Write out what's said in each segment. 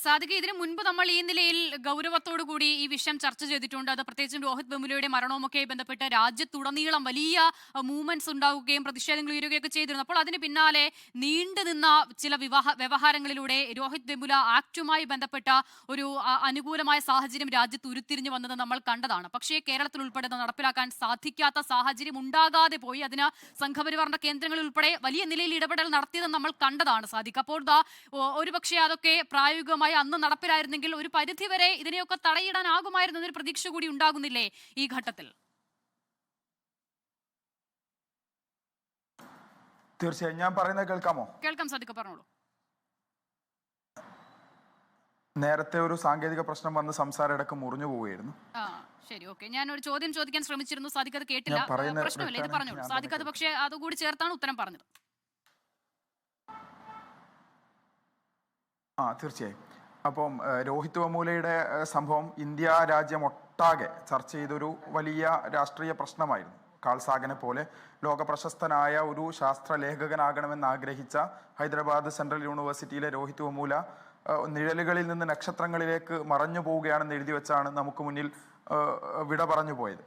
സാധിക ഇതിനു മുൻപ് നമ്മൾ ഈ നിലയിൽ ഗൗരവത്തോടു കൂടി ഈ വിഷയം ചർച്ച ചെയ്തിട്ടുണ്ട്. അത് പ്രത്യേകിച്ചും രോഹിത് വെമുലയുടെ മരണവുമൊക്കെ ബന്ധപ്പെട്ട് രാജ്യത്തുടനീളം വലിയ മൂവ്മെന്റ്സ് ഉണ്ടാവുകയും പ്രതിഷേധങ്ങൾ ഉയരുകയൊക്കെ ചെയ്തിരുന്നു. അപ്പോൾ അതിന് പിന്നാലെ നീണ്ടുനിന്ന ചില വ്യവഹാരങ്ങളിലൂടെ രോഹിത് വെമുല ആക്ടുമായി ബന്ധപ്പെട്ട ഒരു അനുകൂലമായ സാഹചര്യം രാജ്യത്ത് ഉരുത്തിരിഞ്ഞു വന്നത് നമ്മൾ കണ്ടതാണ്. പക്ഷേ കേരളത്തിൽ ഉൾപ്പെടെ നടപ്പിലാക്കാൻ സാധിക്കാത്ത സാഹചര്യം ഉണ്ടാകാതെ പോയി. അതിന് സംഘപരിവാറിന്റെ കേന്ദ്രങ്ങളിൽ ഉൾപ്പെടെ വലിയ നിലയിൽ ഇടപെടൽ നടത്തിയത് നമ്മൾ കണ്ടതാണ് സാധിക. അപ്പോൾ ഒരുപക്ഷെ അതൊക്കെ പ്രായോഗികമായി അന്ന് നടപ്പിലായിരുന്നെങ്കിൽ ഒരു പരിധിവരെ ഇതിനെയൊക്കെ തടയിടാനാകുമായിരുന്നു എന്നൊരു പ്രതീക്ഷ കൂടി ഉണ്ടാകുന്നില്ലേ ഈ ഘട്ടത്തിൽ? തീർച്ചയായും ഞാൻ പറയുന്നത് കേൾക്കാമോ? കേൾക്കാം സാധിക, പറഞ്ഞോളൂ. നേരത്തെ ഒരു സാങ്കേതിക പ്രശ്നം വന്ന് സംസാരം ഇടക്ക് മുറിഞ്ഞു പോവുകയായിരുന്നു. ശരി, ഓക്കെ. ഞാൻ ഒരു ചോദ്യം ചോദിക്കാൻ ശ്രമിച്ചിരുന്നു, സാധിക അത് കേട്ടില്ല. പ്രശ്നമില്ല, ഇത് പറഞ്ഞോളൂ സാധിക. അത് പക്ഷേ അതുകൂടി ചേർത്താണ് ഉത്തരം പറഞ്ഞത്. തീർച്ചയായും. അപ്പം രോഹിത് വെമുലയുടെ സംഭവം ഇന്ത്യ രാജ്യം ഒട്ടാകെ ചർച്ച ചെയ്തൊരു വലിയ രാഷ്ട്രീയ പ്രശ്നമായിരുന്നു. കാൾ സാഗനെ പോലെ ലോക പ്രശസ്തനായ ഒരു ശാസ്ത്ര ലേഖകനാകണമെന്ന് ആഗ്രഹിച്ച ഹൈദരാബാദ് സെൻട്രൽ യൂണിവേഴ്സിറ്റിയിലെ രോഹിത് വെമുല നിഴലുകളിൽ നിന്ന് നക്ഷത്രങ്ങളിലേക്ക് മറഞ്ഞു പോവുകയാണെന്ന് എഴുതി വെച്ചാണ് നമുക്ക് മുന്നിൽ വിട പറഞ്ഞു പോയത്.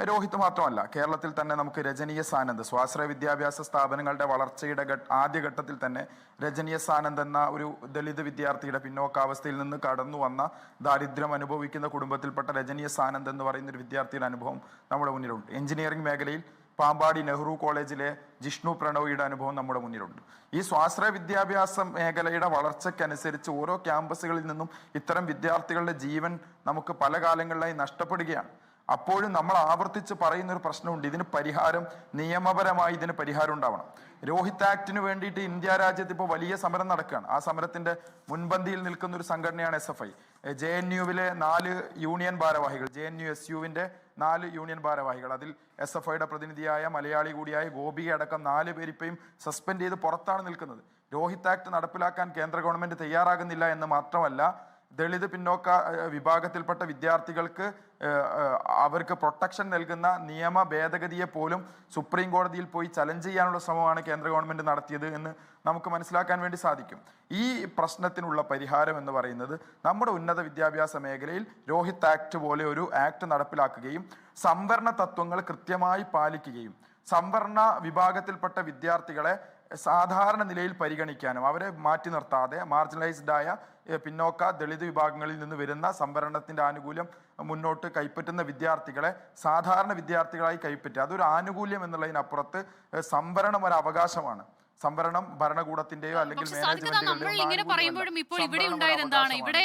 രോഹിത് മാത്രമല്ല, കേരളത്തിൽ തന്നെ നമുക്ക് രജനീയസ് ആനന്ദ്, സ്വാശ്രയ വിദ്യാഭ്യാസ സ്ഥാപനങ്ങളുടെ വളർച്ചയുടെ ആദ്യഘട്ടത്തിൽ തന്നെ രജനീയസ് ആനന്ദ് എന്ന ഒരു ദളിത് വിദ്യാർത്ഥിയുടെ പിന്നോക്കാവസ്ഥയിൽ നിന്ന് കടന്നു വന്ന ദാരിദ്ര്യം അനുഭവിക്കുന്ന കുടുംബത്തിൽപ്പെട്ട രജനീയസ് ആനന്ദ് എന്ന് പറയുന്ന ഒരു വിദ്യാർത്ഥിയുടെ അനുഭവം നമ്മുടെ മുന്നിലുണ്ട്. എഞ്ചിനീയറിംഗ് മേഖലയിൽ പാമ്പാടി നെഹ്റു കോളേജിലെ ജിഷ്ണു പ്രണോയിയുടെ അനുഭവം നമ്മുടെ മുന്നിലുണ്ട്. ഈ സ്വാശ്രയ വിദ്യാഭ്യാസ മേഖലയുടെ വളർച്ചയ്ക്കനുസരിച്ച് ഓരോ ക്യാമ്പസുകളിൽ നിന്നും ഇത്തരം വിദ്യാർത്ഥികളുടെ ജീവൻ നമുക്ക് പല കാലങ്ങളിലായി നഷ്ടപ്പെടുകയാണ്. അപ്പോഴും നമ്മൾ ആവർത്തിച്ച് പറയുന്ന ഒരു പ്രശ്നമുണ്ട്. ഇതിന് പരിഹാരം, നിയമപരമായി ഇതിന് പരിഹാരം ഉണ്ടാവണം. രോഹിത് ആക്ടിന് വേണ്ടിയിട്ട് ഇന്ത്യ രാജ്യത്ത് ഇപ്പോൾ വലിയ സമരം നടക്കുകയാണ്. ആ സമരത്തിന്റെ മുൻപന്തിയിൽ നിൽക്കുന്ന ഒരു സംഘടനയാണ് SFI. JNUവിലെ 4 യൂണിയൻ ഭാരവാഹികൾ, JNU-SUവിന്റെ 4 യൂണിയൻ ഭാരവാഹികൾ, അതിൽ SFIയുടെ പ്രതിനിധിയായ മലയാളി കൂടിയായ ഗോപിക അടക്കം 4 പേര് ഇപ്പോഴും സസ്പെൻഡ് ചെയ്ത് പുറത്താണ് നിൽക്കുന്നത്. രോഹിത് ആക്ട് നടപ്പിലാക്കാൻ കേന്ദ്ര ഗവൺമെന്റ് തയ്യാറാകുന്നില്ല എന്ന് മാത്രമല്ല, ദളിത് പിന്നോക്ക വിഭാഗത്തിൽപ്പെട്ട വിദ്യാർത്ഥികൾക്ക് അവർക്ക് പ്രൊട്ടക്ഷൻ നൽകുന്ന നിയമ ഭേദഗതിയെ പോലും സുപ്രീം കോടതിയിൽ പോയി ചലഞ്ച് ചെയ്യാനുള്ള ശ്രമമാണ് കേന്ദ്ര ഗവൺമെന്റ് നടത്തിയത് എന്ന് നമുക്ക് മനസ്സിലാക്കാൻ വേണ്ടി സാധിക്കും. ഈ പ്രശ്നത്തിനുള്ള പരിഹാരം എന്ന് പറയുന്നത് നമ്മുടെ ഉന്നത വിദ്യാഭ്യാസ മേഖലയിൽ രോഹിത് ആക്ട് പോലെ ഒരു ആക്ട് നടപ്പിലാക്കുകയും സംവരണ തത്വങ്ങൾ കൃത്യമായി പാലിക്കുകയും സംവരണ വിഭാഗത്തിൽപ്പെട്ട വിദ്യാർത്ഥികളെ സാധാരണ നിലയിൽ പരിഗണിക്കാനും അവരെ മാറ്റി നിർത്താതെ മാർജിനലൈസ്ഡ് ആയ പിന്നോക്ക ദളിത് വിഭാഗങ്ങളിൽ നിന്ന് വരുന്ന സംവരണത്തിന്റെ ആനുകൂല്യം മുന്നോട്ട് കൈപ്പറ്റുന്ന വിദ്യാർത്ഥികളെ സാധാരണ വിദ്യാർത്ഥികളായി കൈപ്പറ്റുക. അതൊരു ആനുകൂല്യം എന്നുള്ളതിനപ്പുറത്ത് സംവരണം ഒരു അവകാശമാണ്. സംവരണം ഭരണകൂടത്തിന്റെയോ അല്ലെങ്കിൽ നമ്മൾ ഇങ്ങനെ പറയുമ്പോഴും ഇപ്പോൾ ഇവിടെ ഉണ്ടായത് എന്താണ്? ഇവിടെ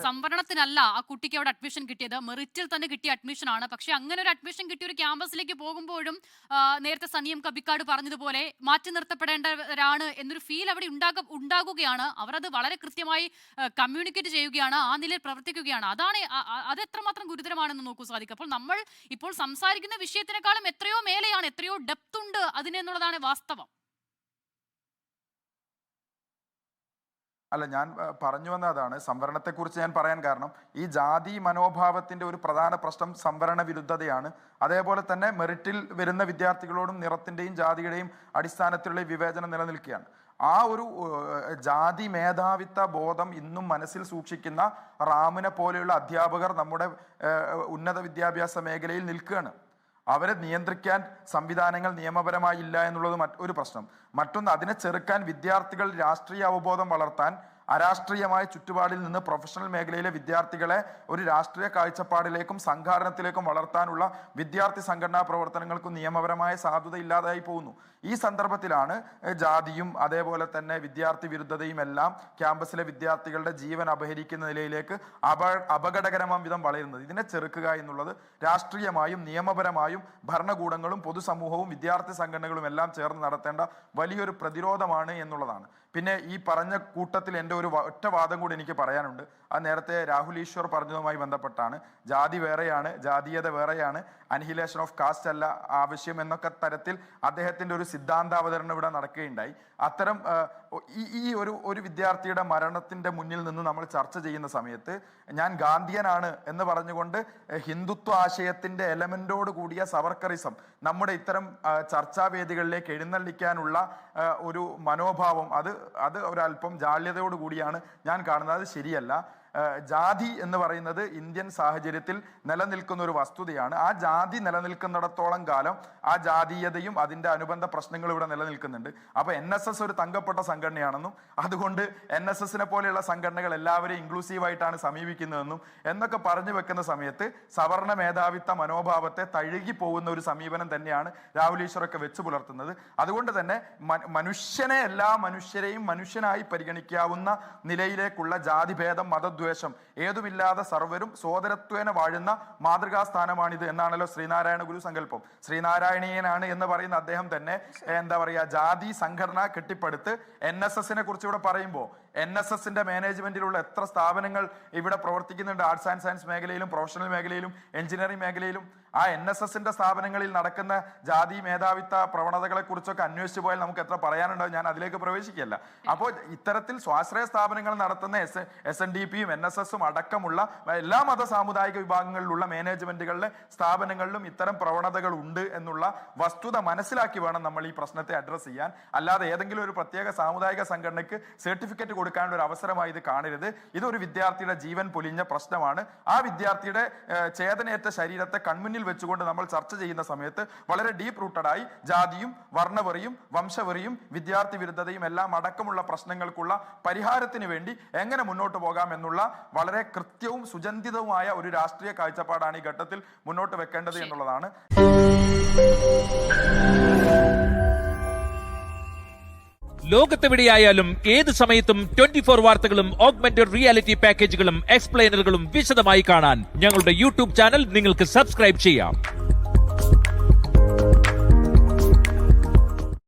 സംവരണത്തിനല്ല ആ കുട്ടിക്ക് അവിടെ അഡ്മിഷൻ കിട്ടിയത്, മെറിറ്റിൽ തന്നെ കിട്ടിയ അഡ്മിഷൻ ആണ്. പക്ഷെ അങ്ങനെ ഒരു അഡ്മിഷൻ കിട്ടിയ ഒരു ക്യാമ്പസിലേക്ക് പോകുമ്പോഴും നേരത്തെ സനിയം കബിക്കാട് പറഞ്ഞതുപോലെ മാറ്റി നിർത്തപ്പെടേണ്ടവരാണ് എന്നൊരു ഫീൽ അവിടെ ഉണ്ടാകുകയാണ്. അവർ അത് വളരെ കൃത്യമായി കമ്മ്യൂണിക്കേറ്റ് ചെയ്യുകയാണ്, ആ നിലയിൽ പ്രവർത്തിക്കുകയാണ്. അത് എത്രമാത്രം ഗുരുതരമാണെന്ന് നോക്കൂ സാധിക്കും. അപ്പോൾ നമ്മൾ ഇപ്പോൾ സംസാരിക്കുന്ന വിഷയത്തിനേക്കാളും എത്രയോ മേലെയാണ്, എത്രയോ ഡെപ്ത് ഉണ്ട് അതിനെന്നുള്ളതാണ് വാസ്തവം. അല്ല, ഞാൻ പറഞ്ഞു വന്ന അതാണ്. സംവരണത്തെക്കുറിച്ച് ഞാൻ പറയാൻ കാരണം ഈ ജാതി മനോഭാവത്തിന്റെ ഒരു പ്രധാന പ്രശ്നം സംവരണ വിരുദ്ധതയാണ്. അതേപോലെ തന്നെ മെറിറ്റിൽ വരുന്ന വിദ്യാർത്ഥികളോടും നിറത്തിന്റെയും ജാതിയുടെയും അടിസ്ഥാനത്തിലുള്ള വിവേചനം നിലനിൽക്കുകയാണ്. ആ ഒരു ജാതി മേധാവിത്വ ബോധം ഇന്നും മനസ്സിൽ സൂക്ഷിക്കുന്ന റാമിനെ പോലെയുള്ള അധ്യാപകർ നമ്മുടെ ഉന്നത വിദ്യാഭ്യാസ മേഖലയിൽ നിൽക്കുകയാണ്. അവരെ നിയന്ത്രിക്കാൻ സംവിധാനങ്ങൾ നിയമപരമായി ഇല്ല എന്നുള്ളത് ഒരു പ്രശ്നം. മറ്റൊന്ന്, അതിനെ ചെറുക്കാൻ വിദ്യാർത്ഥികൾ രാഷ്ട്രീയ അവബോധം വളർത്താൻ അരാഷ്ട്രീയമായ ചുറ്റുപാടിൽ നിന്ന് പ്രൊഫഷണൽ മേഖലയിലെ വിദ്യാർത്ഥികളെ ഒരു രാഷ്ട്രീയ കാഴ്ചപ്പാടിലേക്കും സംഘാടനത്തിലേക്കും വളർത്താനുള്ള വിദ്യാർത്ഥി സംഘടനാ പ്രവർത്തനങ്ങൾക്കും നിയമപരമായ സാധുത ഇല്ലാതായി പോകുന്നു. ഈ സന്ദർഭത്തിലാണ് ജാതിയും അതേപോലെ തന്നെ വിദ്യാർത്ഥി വിരുദ്ധതയും എല്ലാം ക്യാമ്പസിലെ വിദ്യാർത്ഥികളുടെ ജീവൻ അപഹരിക്കുന്ന നിലയിലേക്ക് അപകടകരമാം വിധം വളരുന്നത്. ഇതിനെ ചെറുക്കുക എന്നുള്ളത് രാഷ്ട്രീയമായും നിയമപരമായും ഭരണകൂടങ്ങളും പൊതുസമൂഹവും വിദ്യാർത്ഥി സംഘടനകളും എല്ലാം ചേർന്ന് നടത്തേണ്ട വലിയൊരു പ്രതിരോധമാണ് എന്നുള്ളതാണ്. പിന്നെ ഈ പറഞ്ഞ കൂട്ടത്തിൽ എൻ്റെ ഒരു ഒറ്റ വാദം കൂടി എനിക്ക് പറയാനുണ്ട്. അത് നേരത്തെ രാഹുൽ ഈശ്വർ പറഞ്ഞതുമായി ബന്ധപ്പെട്ടാണ്. ജാതി വേറെയാണ്, ജാതീയത വേറെയാണ്, അനിഹിലേഷൻ ഓഫ് കാസ്റ്റ് അല്ല ആവശ്യം എന്നൊക്കെ തരത്തിൽ അദ്ദേഹത്തിൻ്റെ ഒരു സിദ്ധാന്താവതരണം ഇവിടെ നടക്കുകയുണ്ടായി. അത്തരം ഈ ഒരു വിദ്യാർത്ഥിയുടെ മരണത്തിന്റെ മുന്നിൽ നിന്ന് നമ്മൾ ചർച്ച ചെയ്യുന്ന സമയത്ത് ഞാൻ ഗാന്ധിയനാണ് എന്ന് പറഞ്ഞുകൊണ്ട് ഹിന്ദുത്വ ആശയത്തിന്റെ എലമെന്റോട് കൂടിയ സവർക്കറിസം നമ്മുടെ ഇത്തരം ചർച്ചാവേദികളിലേക്ക് എഴുന്നള്ളിക്കാനുള്ള ഒരു മനോഭാവം അത് അത് ഒരല്പം ജാള്യതയോട് കൂടിയാണ് ഞാൻ കാണുന്നത്. അത് ശരിയല്ല. ജാതി എന്ന് പറയുന്നത് ഇന്ത്യൻ സാഹചര്യത്തിൽ നിലനിൽക്കുന്ന ഒരു വസ്തുതയാണ്. ആ ജാതി നിലനിൽക്കുന്നിടത്തോളം കാലം ആ ജാതീയതയും അതിൻ്റെ അനുബന്ധ പ്രശ്നങ്ങളും ഇവിടെ നിലനിൽക്കുന്നുണ്ട്. അപ്പോൾ NSS ഒരു തങ്കപ്പെട്ട സംഘടനയാണെന്നും അതുകൊണ്ട് NSSനെ പോലെയുള്ള സംഘടനകൾ എല്ലാവരെയും ഇൻക്ലൂസീവായിട്ടാണ് സമീപിക്കുന്നതെന്നും എന്നൊക്കെ പറഞ്ഞു വെക്കുന്ന സമയത്ത് സവർണ മേധാവിത്വ മനോഭാവത്തെ തഴുകി പോകുന്ന ഒരു സമീപനം തന്നെയാണ് രാഹുൽ ഈശ്വറൊക്കെ വെച്ച് പുലർത്തുന്നത്. അതുകൊണ്ട് തന്നെ മനുഷ്യനെ എല്ലാ മനുഷ്യരെയും മനുഷ്യനായി പരിഗണിക്കാവുന്ന നിലയിലേക്കുള്ള ജാതിഭേദം മതദ്വേഷം ഏതുമില്ലാതെ സർവരും സോദരത്വേന വാഴുന്ന മാതൃകാ സ്ഥാനമാണിത് എന്നാണല്ലോ ശ്രീനാരായണ ഗുരു സങ്കല്പം. ശ്രീനാരായണീയനാണ് എന്ന് പറയുന്ന അദ്ദേഹം തന്നെ എന്താ പറയുക, ജാതി സംഘടന കെട്ടിപ്പടുത്ത് NSSനെ കുറിച്ച് ഇവിടെ പറയുമ്പോൾ NSSന്റെ മാനേജ്മെന്റിലുള്ള എത്ര സ്ഥാപനങ്ങൾ ഇവിടെ പ്രവർത്തിക്കുന്നുണ്ട്, ആർട്സ് ആൻഡ് സയൻസ് മേഖലയിലും പ്രൊഫഷണൽ മേഖലയിലും എഞ്ചിനീയറിംഗ് മേഖലയിലും. ആ NSSന്റെ സ്ഥാപനങ്ങളിൽ നടക്കുന്ന ജാതി മേധാവിത്വ പ്രവണതകളെ കുറിച്ചൊക്കെ അന്വേഷിച്ചു പോയാൽ നമുക്ക് എത്ര പറയാനുണ്ടാവും. ഞാൻ അതിലേക്ക് പ്രവേശിക്കുകയല്ല. അപ്പോൾ ഇത്തരത്തിൽ സ്വാശ്രയ സ്ഥാപനങ്ങൾ നടത്തുന്ന SNDPയും NSSും അടക്കമുള്ള എല്ലാ മത സാമുദായിക വിഭാഗങ്ങളിലുള്ള മാനേജ്മെന്റുകളിലെ സ്ഥാപനങ്ങളിലും ഇത്തരം പ്രവണതകൾ ഉണ്ട് എന്നുള്ള വസ്തുത മനസ്സിലാക്കി വേണം നമ്മൾ ഈ പ്രശ്നത്തെ അഡ്രസ് ചെയ്യാൻ. അല്ലാതെ ഏതെങ്കിലും ഒരു പ്രത്യേക സാമുദായിക സംഘടനയ്ക്ക് സർട്ടിഫിക്കറ്റ് കൊടുക്കാനുള്ള ഒരു അവസരമായി ഇത് കാണരുത്. ഇതൊരു വിദ്യാർത്ഥിയുടെ ജീവൻ പൊലിഞ്ഞ പ്രശ്നമാണ്. ആ വിദ്യാർത്ഥിയുടെ ചേതനയേറ്റ ശരീരത്തെ കൺമുന്നിൽ വെച്ചുകൊണ്ട് നമ്മൾ ചർച്ച ചെയ്യുന്ന സമയത്ത് വളരെ ഡീപ്പ് റൂട്ടഡായി ജാതിയും വർണ്ണവെറിയും വംശവെറിയും വിദ്യാർത്ഥി വിരുദ്ധതയും എല്ലാം അടക്കമുള്ള പ്രശ്നങ്ങൾക്കുള്ള പരിഹാരത്തിന് വേണ്ടി എങ്ങനെ മുന്നോട്ട് പോകാം എന്നുള്ള വളരെ കൃത്യവും സുചിന്തിതവുമായ ഒരു രാഷ്ട്രീയ കാഴ്ചപ്പാടാണ് ഈ ഘട്ടത്തിൽ മുന്നോട്ട് വെക്കേണ്ടത് എന്നുള്ളതാണ്. ലോകത്തെവിടെയായാലും ഏത് സമയത്തും 24 വാർത്തകളും ഓഗ്മെന്റഡ് റിയാലിറ്റി പാക്കേജുകളും എക്സ്പ്ലെയിനറുകളും വിശദമായി കാണാൻ ഞങ്ങളുടെ യൂട്യൂബ് ചാനൽ നിങ്ങൾക്ക് സബ്സ്ക്രൈബ് ചെയ്യാം.